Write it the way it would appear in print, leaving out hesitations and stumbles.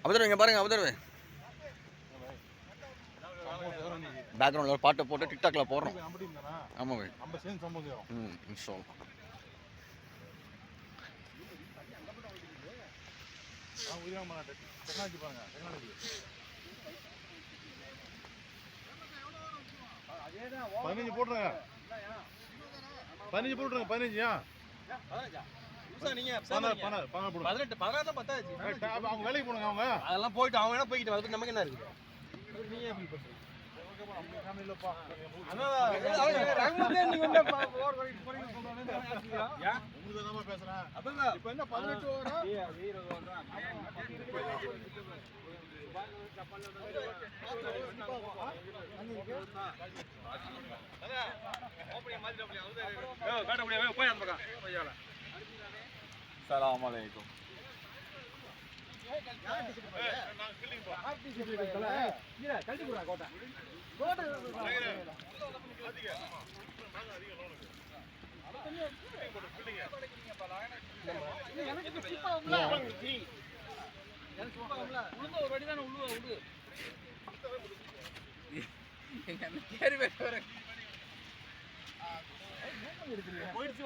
அபதர்வு இங்கே பாருங்க அபதர்வு. பேக்ரவுண்டில் பாட்டை போட்டு டிக்டாக்ல போடுறோம். ஆமாம் பாய். இன்ஷா பதினஞ்சு போட்டுருங்க 15 அவங்க வேலைக்கு போனுங்க அவங்க அதெல்லாம் போயிட்டு அவங்க வேணா போய்கிட்டு அதுக்கு நமக்கு என்ன இருக்கு நீங்க ஃபீல் பண்றீங்க السلام عليكم போயிடுச்சு